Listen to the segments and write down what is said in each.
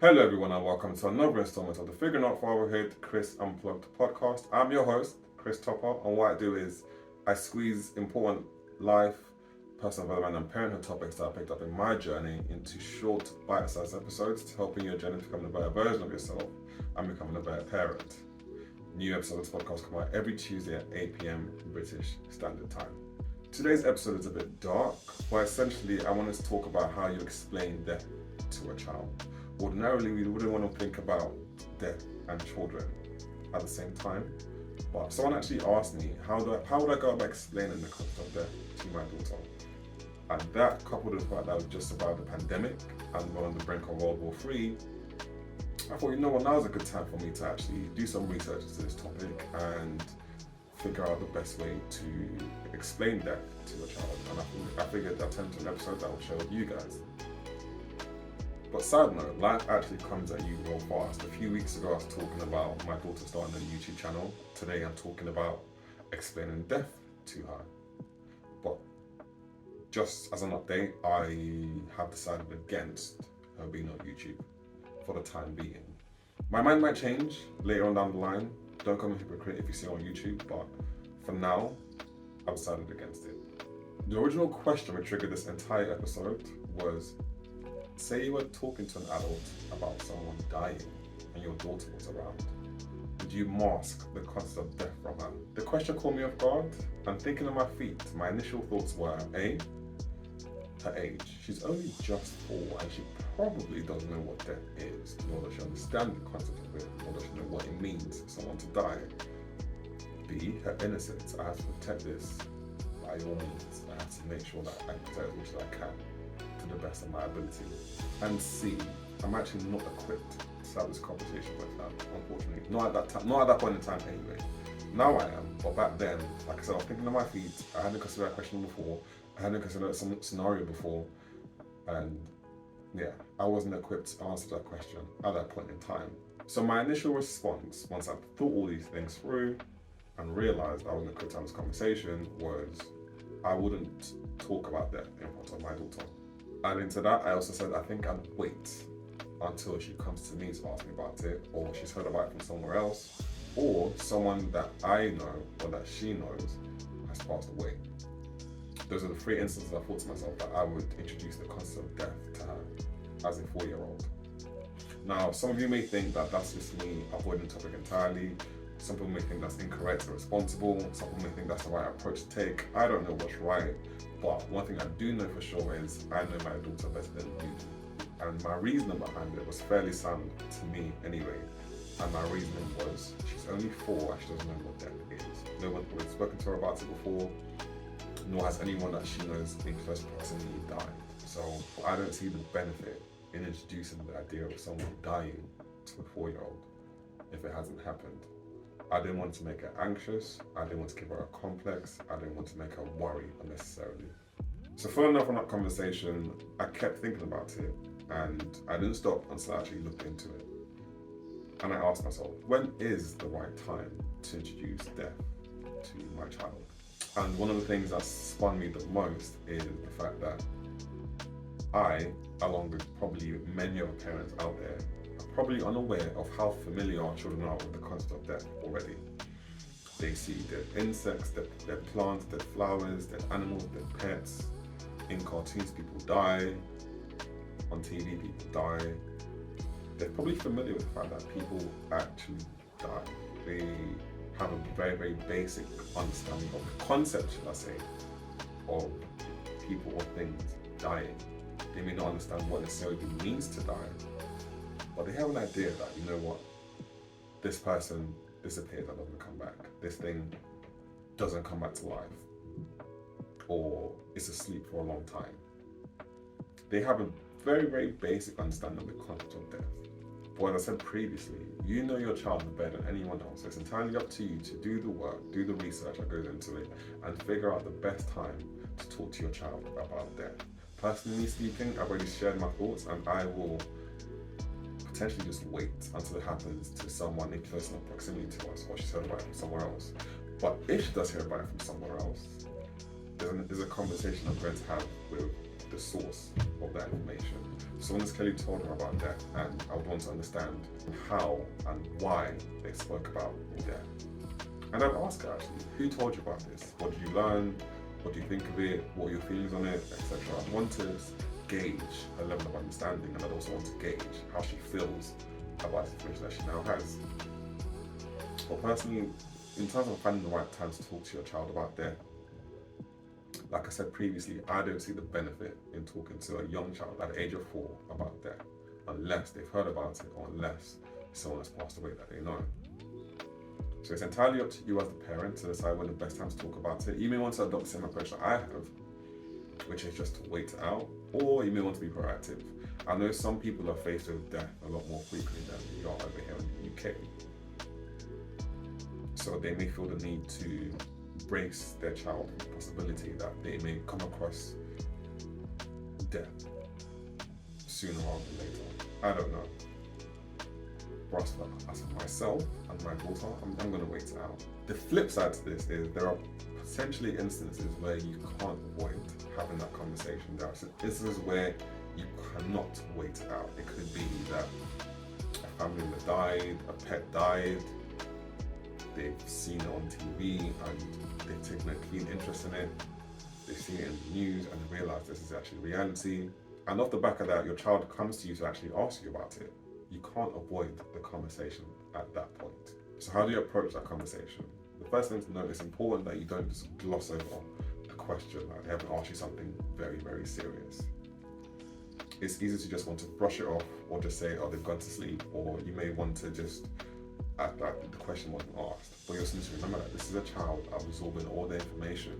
Hello everyone and welcome to another installment of the Figuring Out Fatherhood Chris Unplugged podcast. I'm your host, Chris Topper, and what I do is I squeeze important life, personal development and parenthood topics that I picked up in my journey into short bite-sized episodes to help in your journey to becoming a better version of yourself and becoming a better parent. New episodes of this podcast come out every Tuesday at 8 p.m. British Standard Time. Today's episode is a bit dark, but essentially I wanted to talk about how you explain death to a child. Ordinarily, we wouldn't want to think about death and children at the same time, but someone actually asked me, how would I go about explaining the concept of death to my daughter? And that, coupled with the fact that was just about the pandemic and we're on the brink of World War III, I thought, now's a good time for me to actually do some research into this topic and figure out the best way to explain death to a child. And I figured I'd turn to an episode that will share with you guys. But side note, life actually comes at you real fast. A few weeks ago I was talking about my daughter starting a YouTube channel. Today I'm talking about explaining death to her. But just as an update, I have decided against her being on YouTube for the time being. My mind might change later on down the line. Don't come a hypocrite if you see her on YouTube, but for now, I've decided against it. The original question which triggered this entire episode was, say you were talking to an adult about someone dying and your daughter was around. Would you mask the concept of death from her? The question caught me off guard, and thinking on my feet, my initial thoughts were, A, her age. She's only just 4 and she probably doesn't know what death is, nor does she understand the concept of it, nor does she know what it means for someone to die. B, her innocence. I have to protect this by all means. I have to make sure that I protect as much as I can to the best of my ability. And C, I'm actually not equipped to have this conversation with her, unfortunately. Not at that point in time anyway. Now I am, but back then, like I said, I was thinking on my feet. I hadn't considered that question before. I hadn't considered some scenario before. And yeah, I wasn't equipped to answer that question at that point in time. So my initial response, once I thought all these things through and realized I wasn't equipped to have this conversation, was I wouldn't talk about that in front of my daughter. Adding to that, I also said I think I'd wait until she comes to me to ask me about it, or she's heard about it from somewhere else, or someone that I know or that she knows has passed away. Those are the 3 instances I thought to myself that I would introduce the concept of death to her as a 4-year-old. Now, some of you may think that that's just me avoiding the topic entirely. Some people may think that's incorrect or responsible. Some people may think that's the right approach to take. I don't know what's right, but one thing I do know for sure is I know my daughter better than you do. And my reasoning behind it was fairly sound to me anyway. And my reasoning was, she's only 4 and she doesn't know what death is. No one's probably spoken to her about it before, nor has anyone that she knows in close proximity died. So I don't see the benefit in introducing the idea of someone dying to a 4-year-old if it hasn't happened. I didn't want to make her anxious, I didn't want to give her a complex, I didn't want to make her worry unnecessarily. So following up on that conversation, I kept thinking about it and I didn't stop until I actually looked into it. And I asked myself, when is the right time to introduce death to my child? And one of the things that spun me the most is the fact that I, along with probably many other parents out there, are probably unaware of how familiar our children are with the concept of death already. They see dead insects, dead plants, dead flowers, dead animals, dead pets. In cartoons, people die. On TV, people die. They're probably familiar with the fact that people actually die. They have a very, very basic understanding of the concept, should I say, of people or things dying. They may not understand what necessarily it means to die, but they have an idea that, you know what, this person disappears and doesn't come back. This thing doesn't come back to life, or is asleep for a long time. They have a very, very basic understanding of the concept of death. But as I said previously, you know your child better than anyone else. So it's entirely up to you to do the work, do the research that goes into it, and figure out the best time to talk to your child about death. Personally speaking, I've already shared my thoughts, and I will potentially just wait until it happens to someone in close enough proximity to us, or she's heard about it from somewhere else. But if she does hear about it from somewhere else, is a conversation I'm going to have with the source of that information. Someone has clearly told her about death, and I would want to understand how and why they spoke about death. And I'd ask her actually, who told you about this? What did you learn? What do you think of it? What are your feelings on it, etc. I'd want to gauge her level of understanding, and I'd also want to gauge how she feels about the information that she now has. But personally, in terms of finding the right time to talk to your child about death, like I said previously, I don't see the benefit in talking to a young child at the age of 4 about death, unless they've heard about it or unless someone has passed away that they know. So it's entirely up to you as the parent to decide when the best time to talk about it. You may want to adopt the same approach that I have, which is just to wait it out, or you may want to be proactive. I know some people are faced with death a lot more frequently than we are over here in the UK. So they may feel the need to brace their child with the possibility that they may come across death sooner rather than later. I don't know. But as for myself and my daughter, I'm going to wait it out. The flip side to this is there are potentially instances where you can't avoid having that conversation. There are instances where you cannot wait it out. It could be that a family member died, a pet died, they've seen it on TV and they've taken a keen interest in it, they've seen it in the news and they realise this is actually reality. And off the back of that, your child comes to you to actually ask you about it. You can't avoid the conversation at that point. So how do you approach that conversation? The first thing to know, it's important that you don't just gloss over a question, like they haven't asked you something very, very serious. It's easy to just want to brush it off or just say, oh, they've gone to sleep, or you may want to just act like the question wasn't asked. But you also need to remember that this is a child absorbing all the information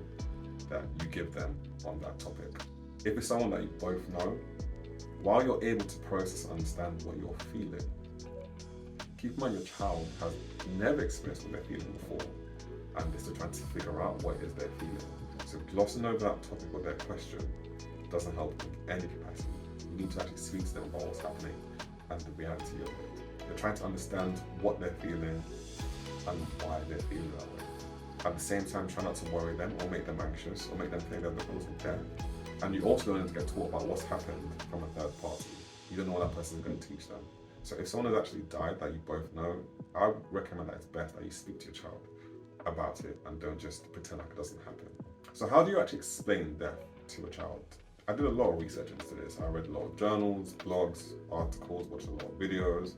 that you give them on that topic. If it's someone that you both know, while you're able to process and understand what you're feeling, keep in mind your child has never experienced what they're feeling before, and they're still trying to figure out what it is they're feeling. So glossing over that topic or their question doesn't help in any capacity. You need to actually speak to them about what's happening and the reality of it. They're trying to understand what they're feeling and why they're feeling that way. At the same time, try not to worry them or make them anxious or make them think that they're close to death. And you also don't need to get taught about what's happened from a third party. You don't know what that person is going to teach them. So if someone has actually died that you both know, I would recommend that it's best that you speak to your child about it and don't just pretend like it doesn't happen. So how do you actually explain death to a child? I did a lot of research into this. I read a lot of journals, blogs, articles, watched a lot of videos,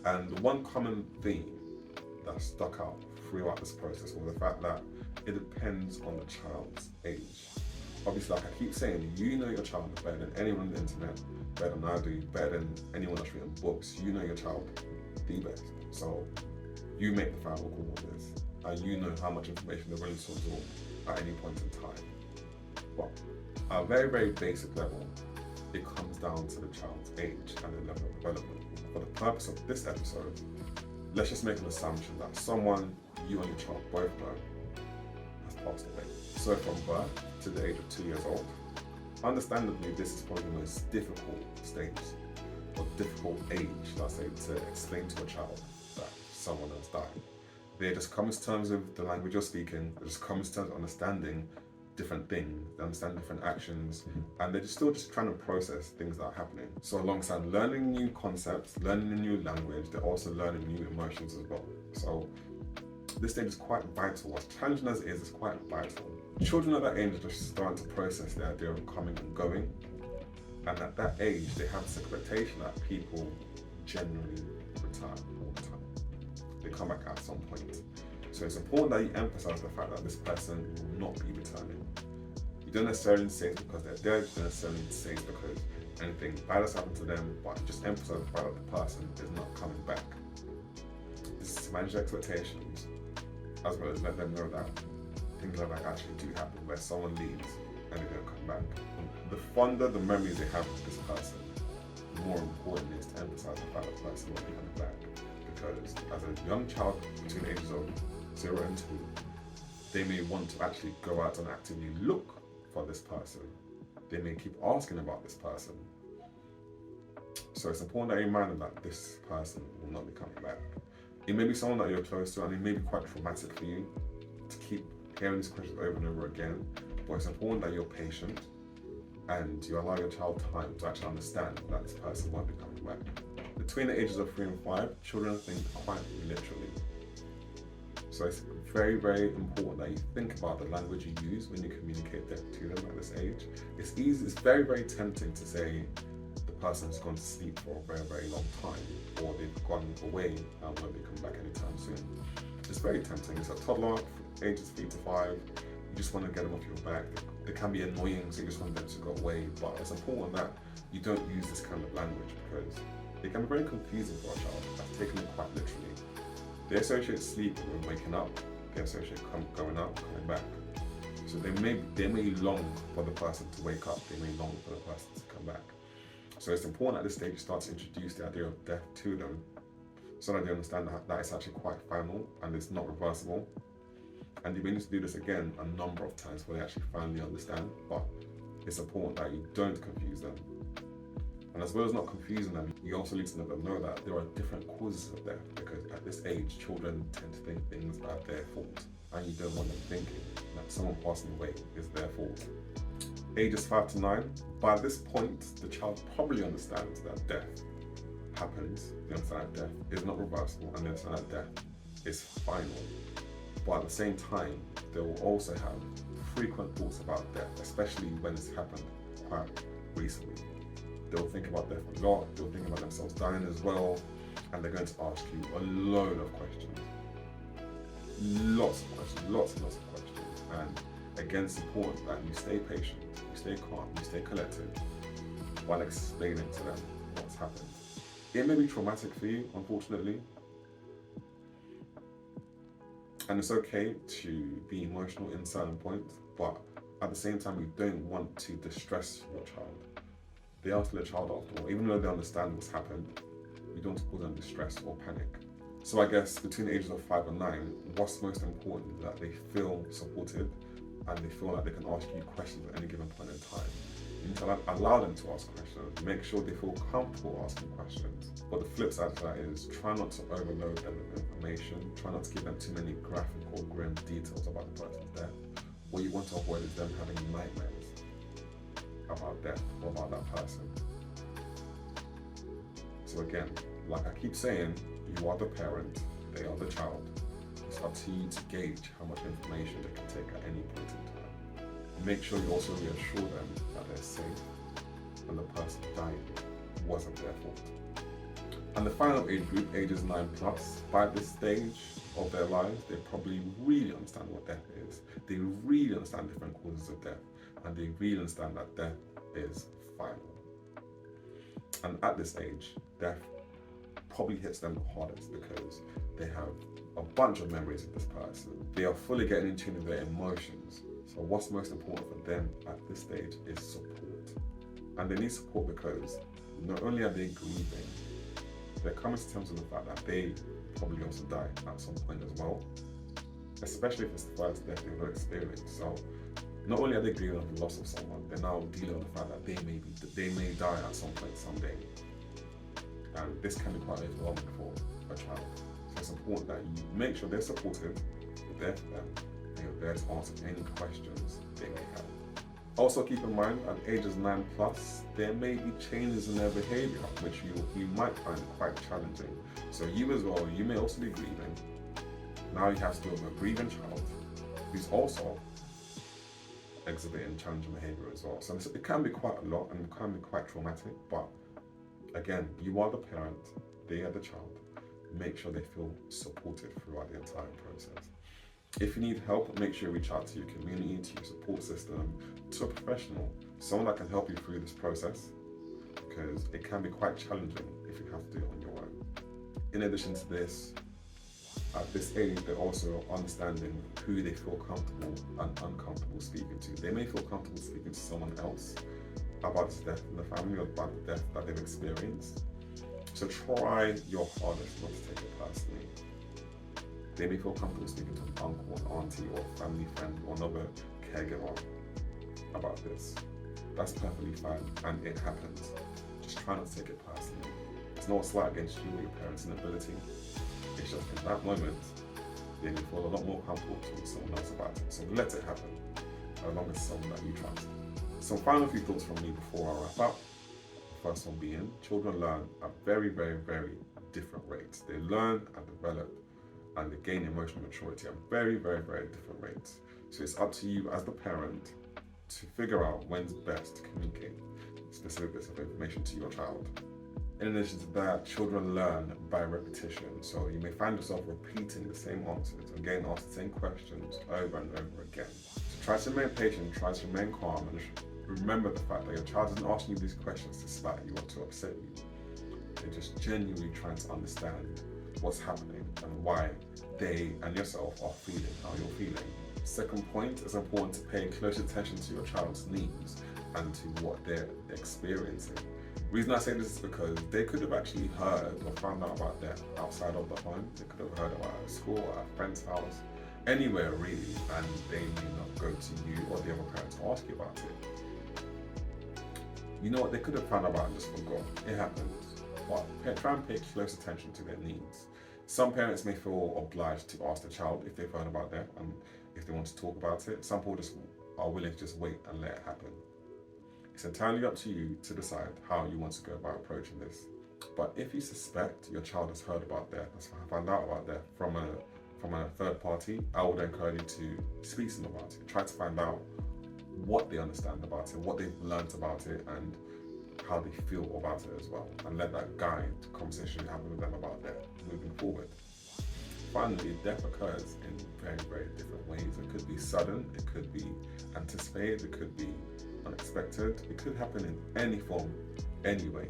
and the one common theme that stuck out throughout this process was the fact that it depends on the child's age. Obviously, like I keep saying, you know your child better than anyone on the internet, better than I do, better than anyone that's written books. You know your child the best. So you make the final call on this, and you know how much information they're willing to absorb at any point in time. But at a very, very basic level, it comes down to the child's age and the level of development. For the purpose of this episode, let's just make an assumption that someone you and your child both know has passed away. So from birth to the age of 2 years old, understandably, this is probably the most difficult stage or difficult age, let's say, to explain to a child that someone has died. They just come to terms with the language you're speaking, they just come to terms with understanding different things, they understand different actions, and they're still just trying to process things that are happening. So alongside learning new concepts, learning a new language, they're also learning new emotions as well. So this stage is quite vital. As challenging as it is, it's quite vital. Children at that age are just starting to process the idea of coming and going. And at that age, they have this expectation that people generally return all the time. They come back at some point. So it's important that you emphasize the fact that this person will not be returning. You don't necessarily say it's because they're dead, you don't necessarily say it's because anything bad has happened to them, but just emphasize the fact that the person is not coming back. This is to manage expectations, as well as let them know that things like that actually do happen, where someone leaves and they don't come back. The fonder the memories they have of this person, the more important it is to emphasize the fact that the person will be coming back. Because as a young child between the ages of 0 and 2, they may want to actually go out and actively look for this person. They may keep asking about this person. So it's important that you remind them that this person will not be coming back. It may be someone that you're close to, and it may be quite traumatic for you to keep hearing these questions over and over again. But it's important that you're patient and you allow your child time to actually understand that this person won't be coming back. Between the ages of 3 and 5, children think quite literally. So it's very, very important that you think about the language you use when you communicate to them at this age. It's very, very tempting to say the person's gone to sleep for a very, very long time, or they've gone away and won't be coming back anytime soon. It's very tempting. It's a toddler, ages 3 to 5. You just want to get them off your back. They can be annoying, so you just want them to go away. But it's important that you don't use this kind of language because it can be very confusing for a child. I've taken it quite literally. They associate sleep with waking up. They associate going out, coming back. So they may long for the person to wake up. They may long for the person to come back. So it's important at this stage you start to introduce the idea of death to them, so that they understand that it's actually quite final and it's not reversible. And you may need to do this again a number of times before they actually finally understand. But it's important that you don't confuse them. And as well as not confusing them, you also need to let them know that there are different causes of death, because at this age, children tend to think things are their fault. And you don't want them thinking that someone passing away is their fault. Ages 5 to 9, by this point, the child probably understands that death happens. They understand that death is not reversible, and they understand that death is final. But at the same time, they will also have frequent thoughts about death, especially when it's happened quite recently. They'll think about death a lot, they'll think about themselves dying as well, and they're going to ask you a load of questions. Lots and lots of questions. And again, it's important that you stay patient, you stay calm, you stay collected while explaining to them what's happened. It may be traumatic for you, unfortunately, and it's okay to be emotional in certain points, but at the same time, you don't want to distress your child. They are still a child after all. Even though they understand what's happened, you don't cause them distress or panic. So I guess between the ages of 5 and 9, what's most important is that they feel supported and they feel like they can ask you questions at any given point in time. You need to allow them to ask questions, make sure they feel comfortable asking questions. But the flip side of that is try not to overload them with information, try not to give them too many graphic or grim details about the person's death. What you want to avoid is them having nightmares about death or about that person. So again, like I keep saying, you are the parent, they are the child. It's up to you to gauge how much information they can take at any point in time. Make sure you also reassure them that they're safe and the person dying wasn't their fault. And the final age group, ages 9 plus, by this stage of their lives, they probably really understand what death is. They really understand different causes of death. And they really understand that death is final. And at this age, death probably hits them the hardest because they have a bunch of memories of this person. They are fully getting in tune with their emotions. So what's most important for them at this stage is support. And they need support because not only are they grieving, they're coming to terms with the fact that they probably also die at some point as well, especially if it's the first death they've ever experienced. So not only are they grieving the loss of someone, they're now dealing with the fact that they may die at some point someday. And this can be quite overwhelming for a child. So it's important that you make sure they're supported, you're there for them, and you're there to answer any questions they may have. Also keep in mind, at ages 9 plus, there may be changes in their behavior, which you might find quite challenging. So you as well, you may also be grieving. Now you have to deal with a grieving child who's also exhibiting challenging behavior as well. So it can be quite a lot and it can be quite traumatic, but again, you are the parent, they are the child. Make sure they feel supported throughout the entire process. If you need help, make sure you reach out to your community, to your support system, to a professional, someone that can help you through this process, because it can be quite challenging if you have to do it on your own. In addition to this, at this age, they're also understanding who they feel comfortable and uncomfortable speaking to. They may feel comfortable speaking to someone else about this death in the family or about the death that they've experienced. So try your hardest not to take it personally. They may feel comfortable speaking to an uncle, an auntie, or a family friend, or another caregiver about this. That's perfectly fine, and it happens. Just try not to take it personally. It's not a slight against you or your parents' inability. It's just in that moment, they may feel a lot more comfortable talking to someone else about it. So let it happen. as long as it's someone that you trust. Some final few thoughts from me before I wrap up. The first one being, children learn at very, very, very different rates. They learn and develop and they gain emotional maturity at very, very, very different rates. So it's up to you as the parent to figure out when's best to communicate specific bits of information to your child. In addition to that, children learn by repetition. So you may find yourself repeating the same answers and getting asked the same questions over and over again. So try to remain patient, try to remain calm, and remember the fact that your child isn't asking you these questions to spite you or to upset you. They're just genuinely trying to understand what's happening and why they and yourself are feeling how you're feeling. Second point, it's important to pay close attention to your child's needs and to what they're experiencing. The reason I say this is because they could have actually heard or found out about that outside of the home. They could have heard about it at school or at a friend's house, anywhere really, and they may not go to you or the other parent to ask you about it. You know what, they could have found out about it and just forgot. It happens. But try and pay close attention to their needs. Some parents may feel obliged to ask the child if they've heard about that and if they want to talk about it. Some people just are willing to just wait and let it happen. It's entirely up to you to decide how you want to go about approaching this. But if you suspect your child has heard about that, has found out about that from a third party, I would encourage you to speak to them about it. Try to find out what they understand about it, what they've learned about it, and how they feel about it as well, and let that guide the conversation you have with them about that moving forward. Finally, death occurs in very, very different ways. It could be sudden, it could be anticipated, it could be unexpected, it could happen in any form, anyway.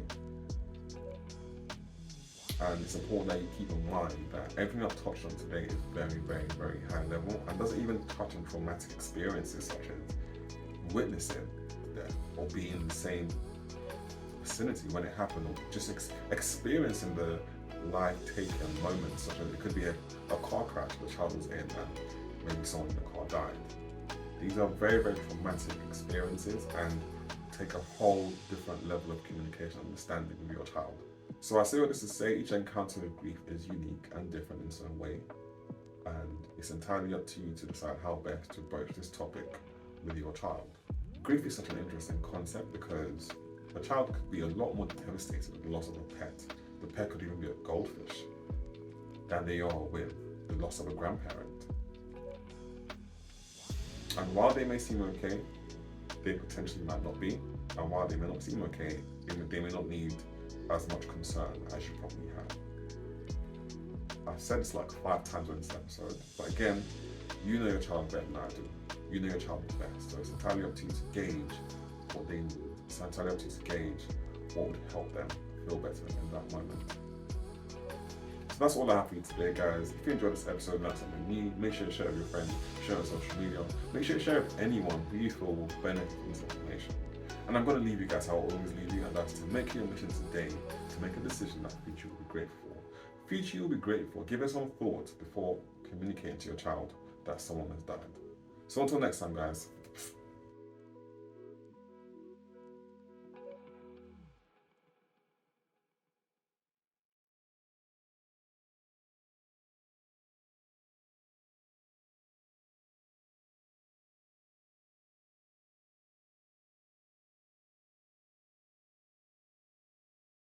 And it's important that you keep in mind that everything I've touched on today is very, very, very high level and doesn't even touch on traumatic experiences such as witnessing death or being in the same vicinity when it happened, or just experiencing the life-taking moments, such as it could be a car crash the child was in and maybe someone in the car died. These are very, very traumatic experiences and take a whole different level of communication and understanding with your child. So I say all this to say each encounter with grief is unique and different in its own way, and it's entirely up to you to decide how best to broach this topic with your child. Grief is such an interesting concept because a child could be a lot more devastated with the loss of a pet. The pet could even be a goldfish than they are with the loss of a grandparent. And while they may seem okay, they potentially might not be. And while they may not seem okay, they may not need as much concern as you probably have. I've said this like 5 times on this episode, but again, you know your child better than I do. You know your child best, so it's entirely up to you to gauge what they need. It's entirely up to you to gauge what would help them feel better in that moment. So that's all I have for you today, guys. If you enjoyed this episode and learned something new, make sure to share it with your friends, share it on social media. Make sure to share it with anyone who you feel will benefit from this information. And I'm going to leave you guys how I always leave you, and that's to make your mission today to make a decision that future will be grateful for. Future you'll be grateful. Give it some thought before communicating to your child that someone has died. So until next time, guys.